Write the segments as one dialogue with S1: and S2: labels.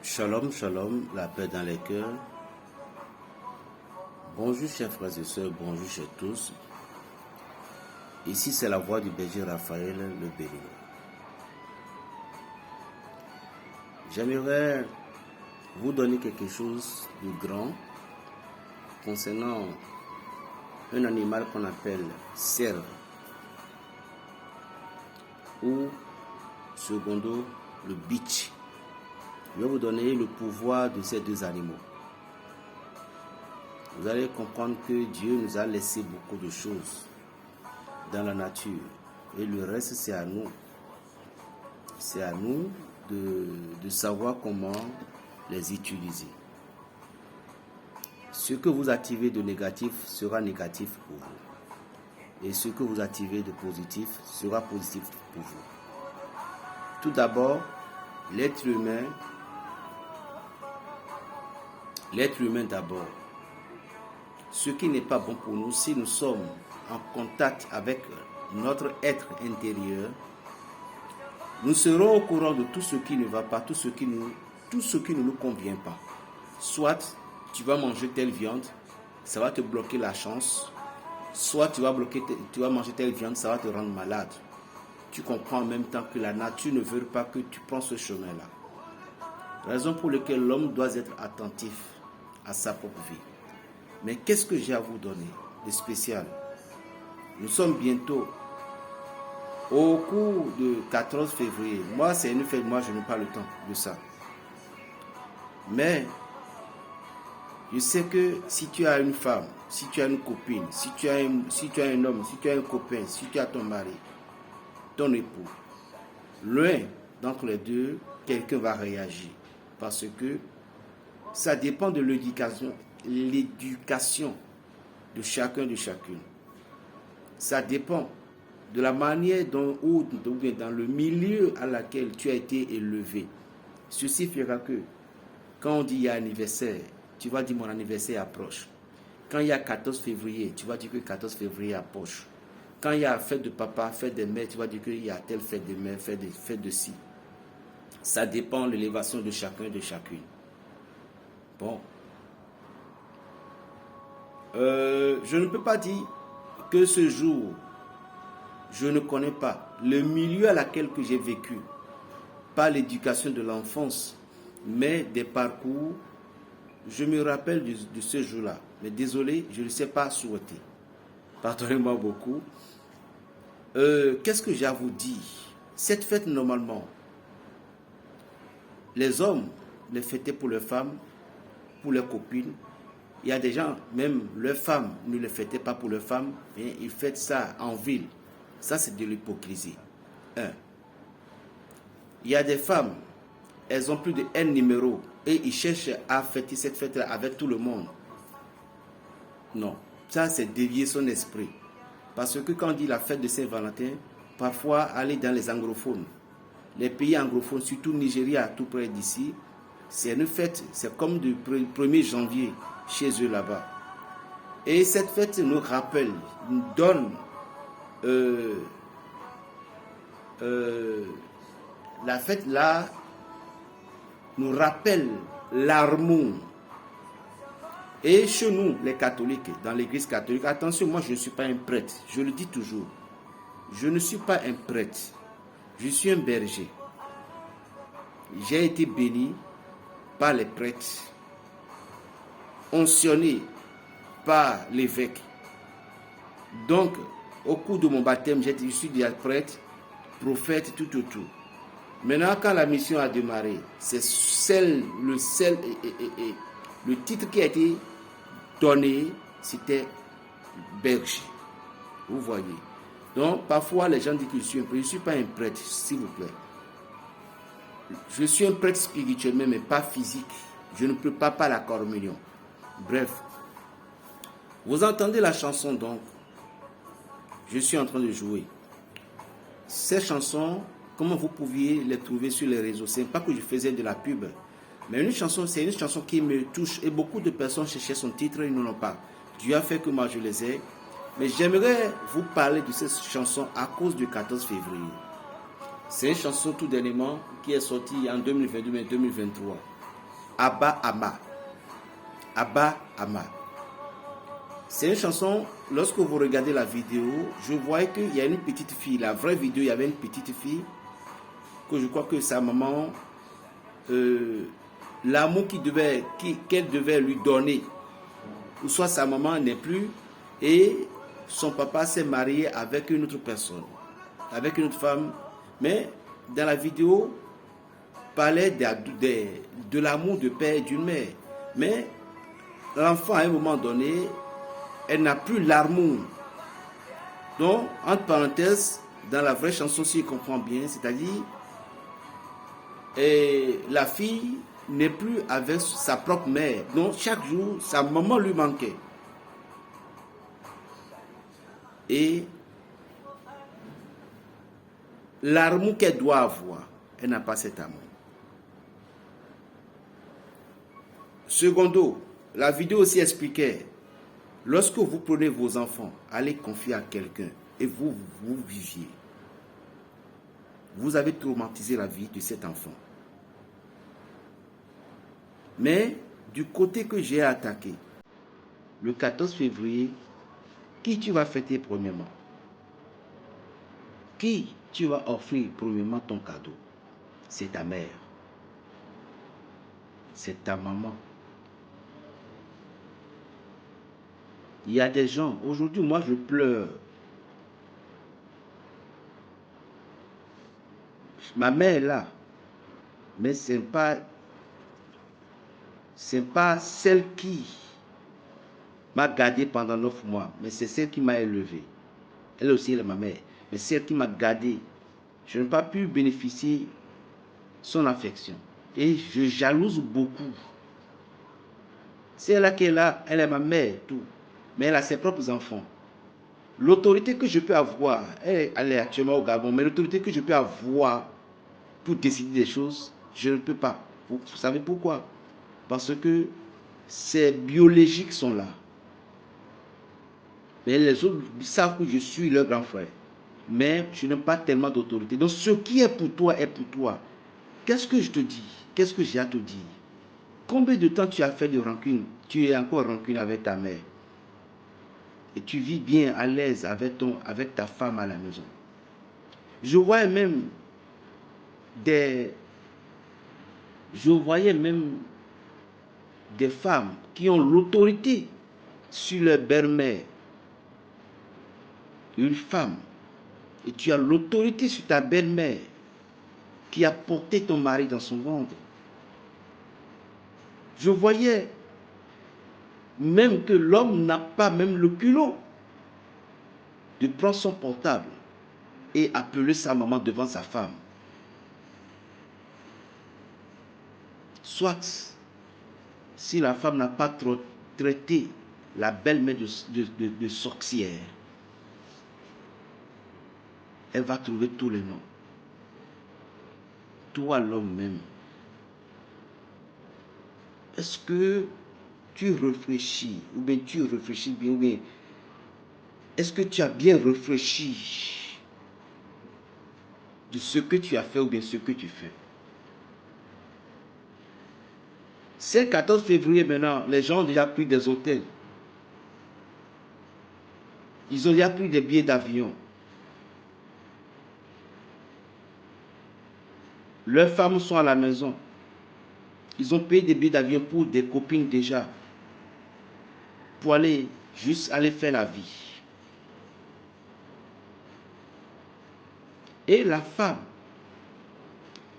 S1: Shalom, shalom, la paix dans les cœurs. Bonjour chers frères et sœurs, bonjour chers tous. Ici c'est la voix du berger Raphaël le Béninois. J'aimerais vous donner quelque chose de grand concernant un animal qu'on appelle cerf ou secondo le bitch. Je vais vous donner le pouvoir de ces deux animaux. Vous allez comprendre que Dieu nous a laissé beaucoup de choses dans la nature. Et le reste, c'est à nous. C'est à nous de savoir comment les utiliser. Ce que vous activez de négatif sera négatif pour vous. Et ce que vous activez de positif sera positif pour vous. Tout d'abord, l'être humain d'abord. Ce qui n'est pas bon pour nous, si nous sommes en contact avec notre être intérieur, nous serons au courant de tout ce qui ne va pas, tout ce qui ne nous convient pas. Soit tu vas manger telle viande, ça va te bloquer la chance. Soit tu vas manger telle viande, ça va te rendre malade. Tu comprends en même temps que la nature ne veut pas que tu prends ce chemin-là. Raison pour laquelle l'homme doit être attentif à sa propre vie. Mais qu'est-ce que j'ai à vous donner de spécial? Nous sommes bientôt au cours de 14 février. Moi, c'est une fête, moi, je n'ai pas le temps de ça. Mais je sais que si tu as une femme, si tu as une copine, si tu as un homme, si tu as un copain, si tu as ton mari, ton époux, l'un d'entre les deux, quelqu'un va réagir. Parce que ça dépend de l'éducation de chacun, de chacune. Ça dépend de la manière dont dans le milieu à laquelle tu as été élevé. Ceci fera que quand on dit il y a anniversaire, tu vas dire mon anniversaire approche. Quand il y a 14 février, tu vas dire que 14 février approche. Quand il y a fête de papa, fête de mère, tu vas dire qu'il y a telle fête de mère, fête de ci. Ça dépend de l'élévation de chacun, de chacune. Bon. Je ne peux pas dire que ce jour, je ne connais pas le milieu à laquelle que j'ai vécu, pas l'éducation de l'enfance, mais des parcours. Je me rappelle de ce jour-là, mais désolé, je ne sais pas souhaiter. Pardonnez-moi beaucoup. Qu'est-ce que j'ai à vous dire? Cette fête, normalement, les hommes les fêtaient pour les femmes, pour leurs copines. Il y a des gens, même leurs femmes ne les fêtaient pas pour leurs femmes, mais ils fêtent ça en ville. Ça, c'est de l'hypocrisie. Il y a des femmes, elles ont plus de N numéros et ils cherchent à fêter cette fête-là avec tout le monde. Non, ça, c'est dévier son esprit. Parce que quand on dit la fête de Saint-Valentin, parfois aller dans les anglophones, les pays anglophones, surtout Nigeria, tout près d'ici, c'est une fête, c'est comme du 1er janvier chez eux là-bas. Et cette fête nous rappelle, nous donne la fête là nous rappelle l'amour. Et chez nous, les catholiques, dans l'église catholique, attention, moi je ne suis pas un prêtre, je le dis toujours, je ne suis pas un prêtre, je suis un berger. J'ai été béni par les prêtres, onction par l'évêque. Donc, au cours de mon baptême, je suis déjà prêtre, prophète, tout. Maintenant, quand la mission a démarré, c'est le titre qui a été donné, c'était berger. Vous voyez. Donc, parfois, les gens disent que je suis un prêtre. Je ne suis pas un prêtre, s'il vous plaît. Je suis un prêtre spirituellement, mais pas physique. Je ne prépare pas la communion. Bref. Vous entendez la chanson, donc. Je suis en train de jouer. Ces chansons, comment vous pouviez les trouver sur les réseaux? Ce n'est pas que je faisais de la pub. Mais c'est une chanson qui me touche. Et beaucoup de personnes cherchaient son titre, ils ne l'ont pas. Dieu a fait que moi je les ai. Mais j'aimerais vous parler de cette chanson à cause du 14 février. C'est une chanson tout dernièrement qui est sortie en 2022 mais 2023. Abba Ama. Abba Ama. C'est une chanson, lorsque vous regardez la vidéo, je voyais qu'il y a une petite fille. La vraie vidéo, il y avait une petite fille que je crois que sa maman, l'amour qu'elle devait lui donner, ou soit sa maman n'est plus, et son papa s'est marié avec une autre personne, avec une autre femme. Mais dans la vidéo, parlait de l'amour de père et d'une mère. Mais l'enfant, à un moment donné, elle n'a plus l'amour. Donc, entre parenthèses, dans la vraie chanson, si je comprends bien, c'est-à-dire, la fille n'est plus avec sa propre mère. Donc, chaque jour, sa maman lui manquait. Et l'amour qu'elle doit avoir, elle n'a pas cet amour. Secondo, la vidéo aussi expliquait, lorsque vous prenez vos enfants, allez confier à quelqu'un et vous viviez, vous avez traumatisé la vie de cet enfant. Mais du côté que j'ai attaqué, le 14 février, qui tu vas fêter premièrement? Qui tu vas offrir premièrement ton cadeau? C'est ta mère. C'est ta maman. Il y a des gens, aujourd'hui, moi je pleure. Ma mère est là, mais ce n'est pas celle qui m'a gardé pendant 9 mois, mais c'est celle qui m'a élevé. Elle aussi, elle est ma mère, mais celle qui m'a gardé. Je n'ai pas pu bénéficier son affection. Et je jalouse beaucoup. C'est elle qui est là, elle est ma mère, tout. Mais elle a ses propres enfants. L'autorité que je peux avoir, elle est actuellement au Gabon, mais l'autorité que je peux avoir pour décider des choses, je ne peux pas. Vous savez pourquoi? Parce que ces biologiques sont là. Mais les autres savent que je suis leur grand frère. Mais je n'ai pas tellement d'autorité. Donc ce qui est pour toi est pour toi. Qu'est-ce que je te dis? Qu'est-ce que j'ai à te dire? Combien de temps tu as fait de rancune? Tu es encore rancune avec ta mère. Et tu vis bien à l'aise avec ta femme à la maison. Je voyais même des femmes qui ont l'autorité sur leur belle-mère. Une femme. Et tu as l'autorité sur ta belle-mère qui a porté ton mari dans son ventre. Je voyais même que l'homme n'a pas même le culot de prendre son portable et appeler sa maman devant sa femme. Soit, si la femme n'a pas trop traité la belle-mère de sorcière, elle va trouver tous les noms. Toi, l'homme même, est-ce que tu réfléchis, ou bien tu réfléchis bien, ou bien est-ce que tu as bien réfléchi de ce que tu as fait ou bien ce que tu fais? C'est le 14 février maintenant, les gens ont déjà pris des hôtels. Ils ont déjà pris des billets d'avion. Leurs femmes sont à la maison. Ils ont payé des billets d'avion pour des copines déjà. Pour aller faire la vie. Et la femme,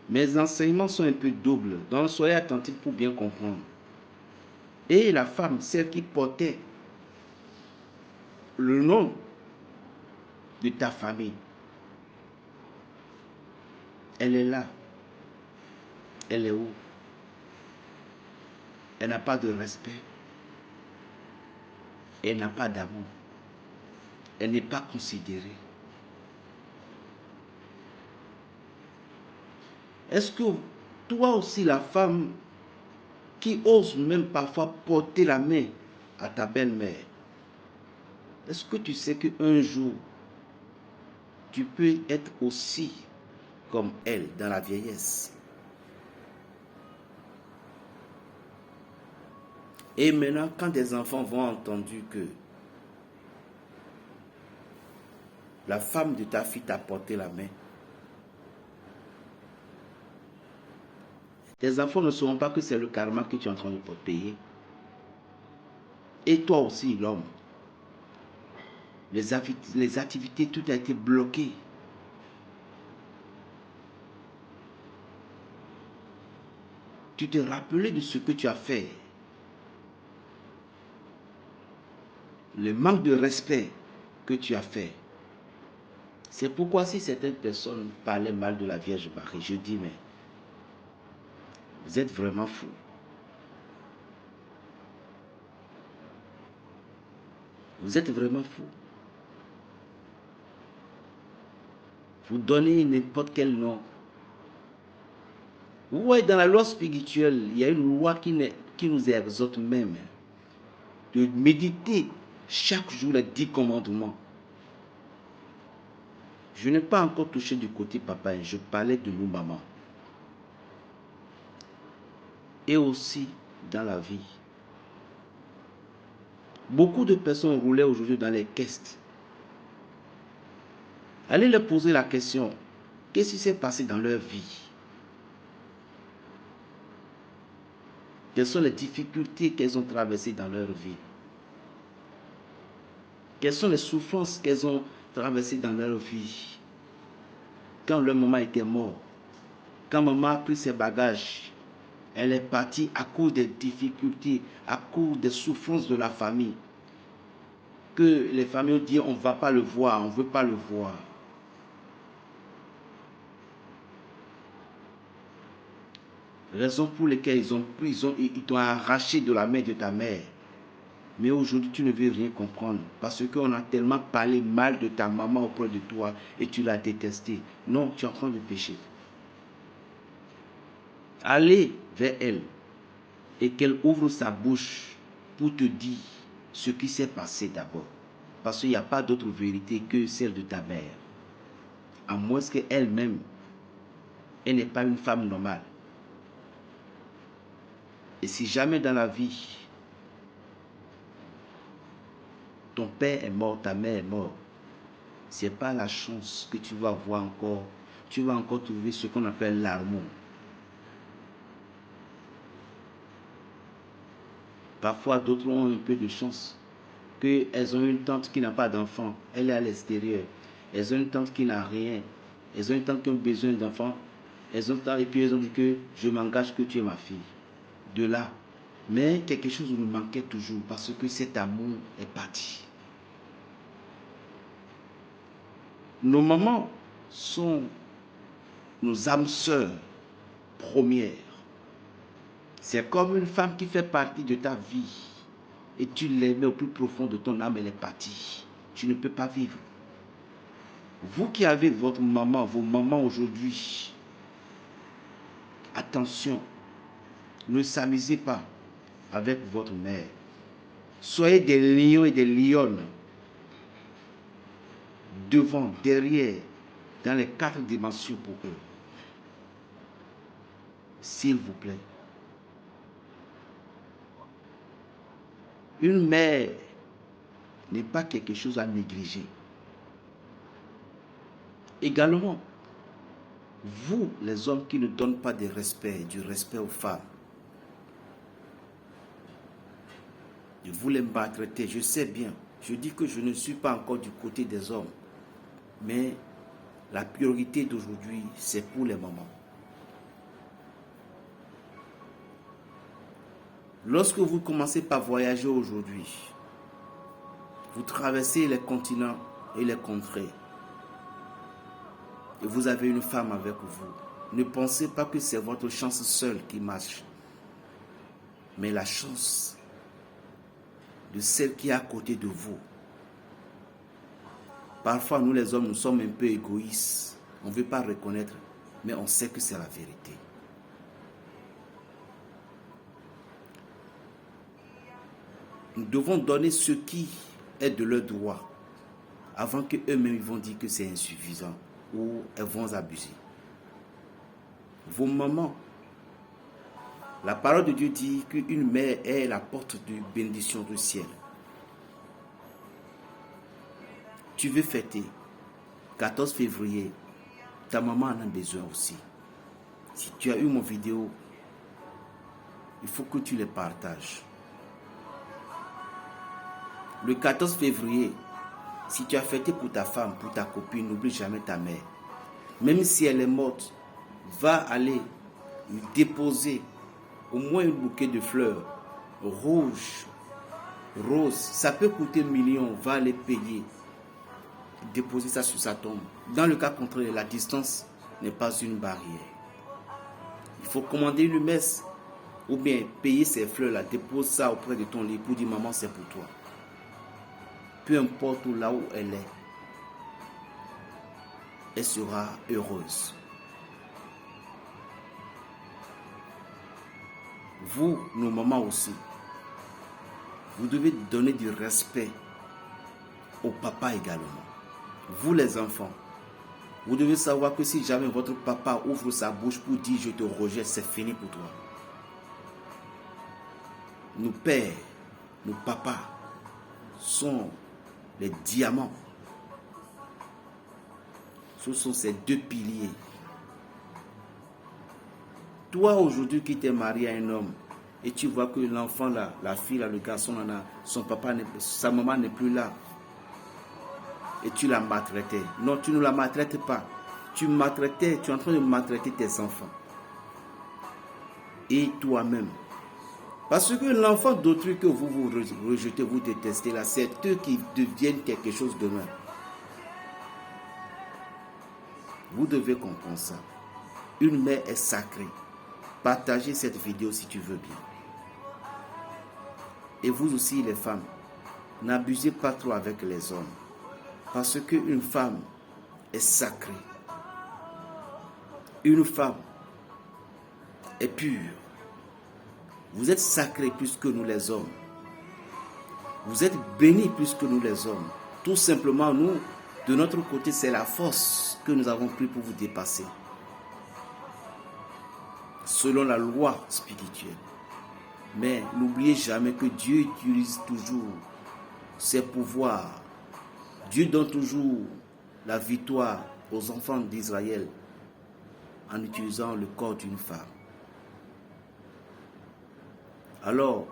S1: mes enseignements sont un peu doubles. Donc soyez attentifs pour bien comprendre. Et la femme, celle qui portait le nom de ta famille, elle est là. Elle est où? Elle n'a pas de respect. Elle n'a pas d'amour. Elle n'est pas considérée. Est-ce que toi aussi, la femme qui ose même parfois porter la main à ta belle-mère, est-ce que tu sais qu'un jour, tu peux être aussi comme elle dans la vieillesse? Et maintenant, quand des enfants vont entendre que la femme de ta fille t'a porté la main, tes enfants ne sauront pas que c'est le karma que tu es en train de payer. Et toi aussi, l'homme. Les activités, tout a été bloqué. Tu te rappelais de ce que tu as fait. Le manque de respect que tu as fait. C'est pourquoi si certaines personnes parlaient mal de la Vierge Marie, je dis, mais vous êtes vraiment fous. Vous êtes vraiment fous. Vous donnez n'importe quel nom. Vous voyez, dans la loi spirituelle, il y a une loi qui nous exhorte même de méditer chaque jour les 10 commandements. Je n'ai pas encore touché du côté papa, je parlais de nous maman. Et aussi dans la vie. Beaucoup de personnes roulaient aujourd'hui dans les caisses. Allez leur poser la question, qu'est-ce qui s'est passé dans leur vie? Quelles sont les difficultés qu'elles ont traversées dans leur vie? Quelles sont les souffrances qu'elles ont traversées dans leur vie? Quand leur maman était mort, quand maman a pris ses bagages, elle est partie à cause des difficultés, à cause des souffrances de la famille. Que les familles ont dit on ne va pas le voir, on ne veut pas le voir. Raison pour lesquelles ils t'ont arraché de la main de ta mère. Mais aujourd'hui, tu ne veux rien comprendre. Parce qu'on a tellement parlé mal de ta maman auprès de toi et tu l'as détestée. Non, tu es en train de pécher. Allez vers elle et qu'elle ouvre sa bouche pour te dire ce qui s'est passé d'abord. Parce qu'il n'y a pas d'autre vérité que celle de ta mère. À moins qu'elle-même, elle n'est pas une femme normale. Et si jamais dans la vie, ton père est mort, ta mère est morte, ce n'est pas la chance que tu vas avoir encore. Tu vas encore trouver ce qu'on appelle l'amour. Parfois, d'autres ont un peu de chance. Qu'elles ont une tante qui n'a pas d'enfant. Elle est à l'extérieur. Elles ont une tante qui n'a rien. Elles ont une tante qui a besoin d'enfants. Et puis elles ont dit que je m'engage que tu es ma fille. De là. Mais quelque chose nous manquait toujours parce que cet amour est parti. Nos mamans sont nos âmes sœurs premières. C'est comme une femme qui fait partie de ta vie. Et tu l'aimais au plus profond de ton âme, elle est partie. Tu ne peux pas vivre. Vous qui avez votre maman, vos mamans aujourd'hui, attention, ne s'amusez pas avec votre mère. Soyez des lions et des lionnes. Devant, derrière, dans les 4 dimensions pour eux. S'il vous plaît. Une mère n'est pas quelque chose à négliger. Également, vous, les hommes qui ne donnent pas du respect aux femmes, vous les maltraitez, je sais bien. Je dis que je ne suis pas encore du côté des hommes. Mais la priorité d'aujourd'hui, c'est pour les mamans. Lorsque vous commencez par voyager aujourd'hui, vous traversez les continents et les contrées, et vous avez une femme avec vous, ne pensez pas que c'est votre chance seule qui marche, mais la chance de celle qui est à côté de vous. Parfois, nous les hommes, nous sommes un peu égoïstes. On ne veut pas reconnaître, mais on sait que c'est la vérité. Nous devons donner ce qui est de leur droit avant qu'eux-mêmes vont dire que c'est insuffisant ou elles vont abuser. Vos mamans La parole de Dieu dit qu'une mère est la porte de bénédiction du ciel. Tu veux fêter 14 février, ta maman en a besoin aussi. Si tu as eu mon vidéo, il faut que tu les partages. Le 14 février, si tu as fêté pour ta femme, pour ta copine, n'oublie jamais ta mère. Même si elle est morte, va aller lui déposer au moins un bouquet de fleurs rouges, roses. Ça peut coûter 1 million, va les payer. Déposer ça sur sa tombe. Dans le cas contraire, la distance n'est pas une barrière. Il faut commander une messe ou bien payer ces fleurs-là, dépose ça auprès de ton lit pour dire maman c'est pour toi. Peu importe là où elle est, elle sera heureuse. Vous, nos mamans aussi, vous devez donner du respect au papa également. Vous les enfants, vous devez savoir que si jamais votre papa ouvre sa bouche pour dire je te rejette, c'est fini pour toi. Nos pères, nos papas sont les diamants. Ce sont ces deux piliers. Toi aujourd'hui qui t'es marié à un homme et tu vois que l'enfant là, la fille là, le garçon là, son papa, sa maman n'est plus là et tu l'as maltraité. Non, tu ne la maltraites pas. Tu es en train de maltraiter tes enfants et toi-même. Parce que l'enfant d'autrui que vous rejetez, vous détestez là, c'est eux qui deviennent quelque chose demain. Vous devez comprendre ça. Une mère est sacrée. Partagez cette vidéo si tu veux bien. Et vous aussi les femmes, n'abusez pas trop avec les hommes. Parce qu'une femme est sacrée. Une femme est pure. Vous êtes sacrés plus que nous les hommes. Vous êtes bénis plus que nous les hommes. Tout simplement, nous, de notre côté, c'est la force que nous avons pris pour vous dépasser. Selon la loi spirituelle. Mais n'oubliez jamais que Dieu utilise toujours ses pouvoirs. Dieu donne toujours la victoire aux enfants d'Israël en utilisant le corps d'une femme. Alors,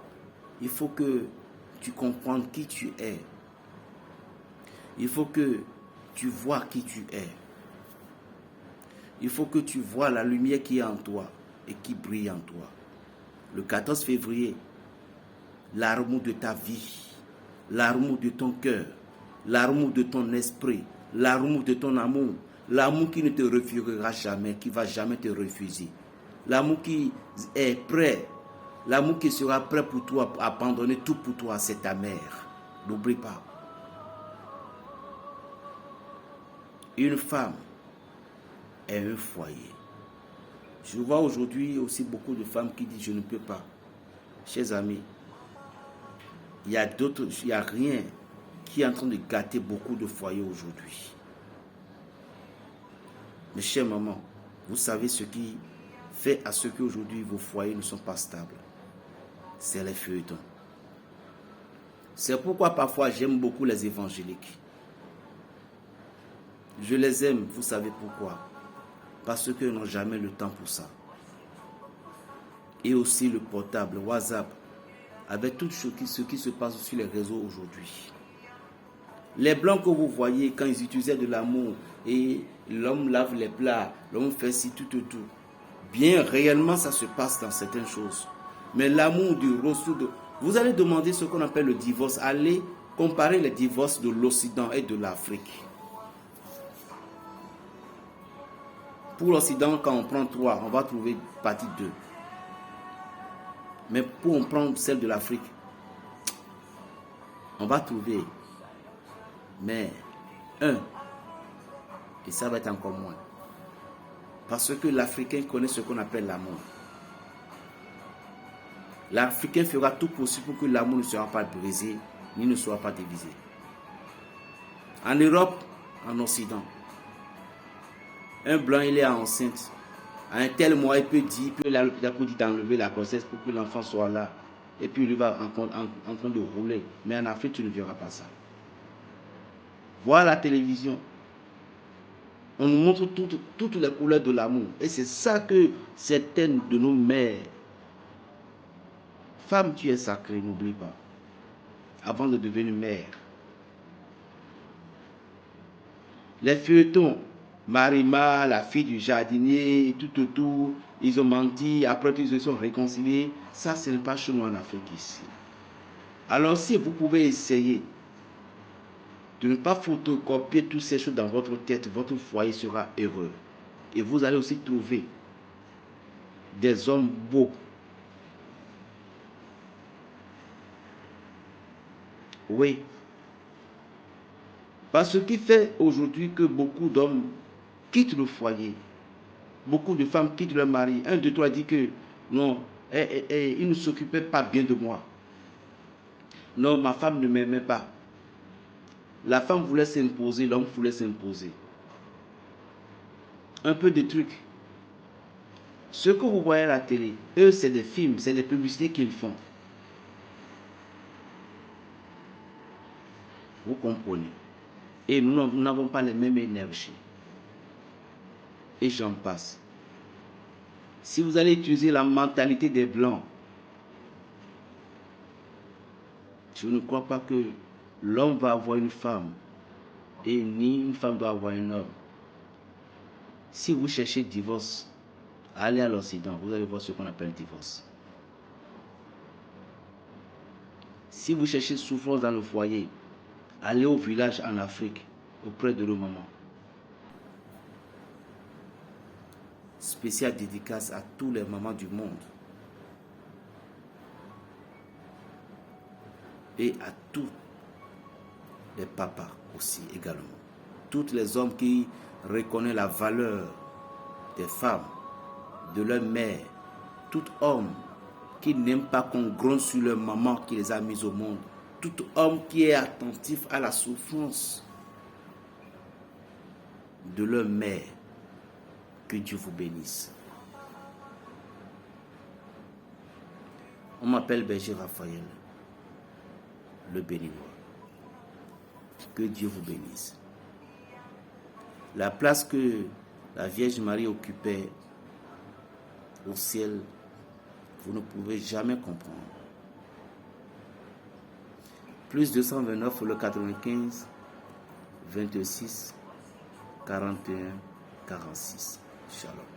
S1: il faut que tu comprennes qui tu es. Il faut que tu vois qui tu es. Il faut que tu vois la lumière qui est en toi et qui brille en toi. Le 14 février, l'amour de ta vie, l'amour de ton cœur, l'amour de ton esprit, l'amour de ton amour, l'amour qui ne te refusera jamais, qui ne va jamais te refuser, l'amour qui est prêt, l'amour qui sera prêt pour toi, à abandonner tout pour toi, c'est ta mère. N'oublie pas. Une femme est un foyer. Je vois aujourd'hui aussi beaucoup de femmes qui disent je ne peux pas. Chers amis, il y a rien qui est en train de gâter beaucoup de foyers aujourd'hui. Mes chères mamans, vous savez ce qui fait à ce qu'aujourd'hui vos foyers ne sont pas stables. C'est les feuilletons. C'est pourquoi parfois j'aime beaucoup les évangéliques. Je les aime, vous savez pourquoi? Parce qu'ils n'ont jamais le temps pour ça. Et aussi le portable, WhatsApp, avec tout ce qui se passe sur les réseaux aujourd'hui. Les blancs que vous voyez quand ils utilisaient de l'amour et l'homme lave les plats, l'homme fait ci, tout. Bien réellement ça se passe dans certaines choses. Mais l'amour du reçu de... Vous allez demander ce qu'on appelle le divorce. Allez comparer les divorces de l'Occident et de l'Afrique. Pour l'Occident, quand on prend 3, on va trouver partie 2. Mais pour on prendre celle de l'Afrique, on va trouver mais 1. Et ça va être encore moins. Parce que l'Africain connaît ce qu'on appelle l'amour. L'Africain fera tout possible pour que l'amour ne soit pas brisé, ni ne soit pas divisé. En Europe, en Occident, un blanc, il est enceinte. À un tel mois, il peut dire, l'hôpital peut dire d'enlever la grossesse pour que l'enfant soit là. Et puis il va en train de rouler. Mais en Afrique, tu ne verras pas ça. Voir la télévision. On nous montre toutes les couleurs de l'amour. Et c'est ça que certaines de nos mères. Femme, tu es sacrée, n'oublie pas. Avant de devenir mère. Les feuilletons, Marima, la fille du jardinier, tout autour, ils ont menti, après ils se sont réconciliés. Ça, ce n'est pas chez nous en Afrique ici. Alors si vous pouvez essayer de ne pas photocopier toutes ces choses dans votre tête, votre foyer sera heureux. Et vous allez aussi trouver des hommes beaux. Oui. Parce qui fait aujourd'hui que beaucoup d'hommes quittent le foyer. Beaucoup de femmes quittent leur mari. Un de toi dit que non, il ne s'occupait pas bien de moi. Non, ma femme ne m'aimait pas. La femme voulait s'imposer, l'homme voulait s'imposer. Un peu de trucs. Ce que vous voyez à la télé, eux, c'est des films, c'est des publicités qu'ils font. Vous comprenez? Et nous n'avons pas les mêmes énergies. Et j'en passe. Si vous allez utiliser la mentalité des Blancs, je ne crois pas que l'homme va avoir une femme et ni une femme doit avoir un homme. Si vous cherchez divorce, allez à l'Occident, vous allez voir ce qu'on appelle divorce. Si vous cherchez souffrance dans le foyer, allez au village en Afrique, auprès de nos mamans. Spéciale dédicace à tous les mamans du monde. Et à tous les papas aussi également. Tous les hommes qui reconnaissent la valeur des femmes, de leur mère. Tout homme qui n'aime pas qu'on gronde sur leur maman qui les a mis au monde. Tout homme qui est attentif à la souffrance de leur mère. Que Dieu vous bénisse. On m'appelle Berger Raphaël, le béninois. Que Dieu vous bénisse. La place que la Vierge Marie occupait au ciel, vous ne pouvez jamais comprendre. Plus 229 le 95 26 41 46. Shalom.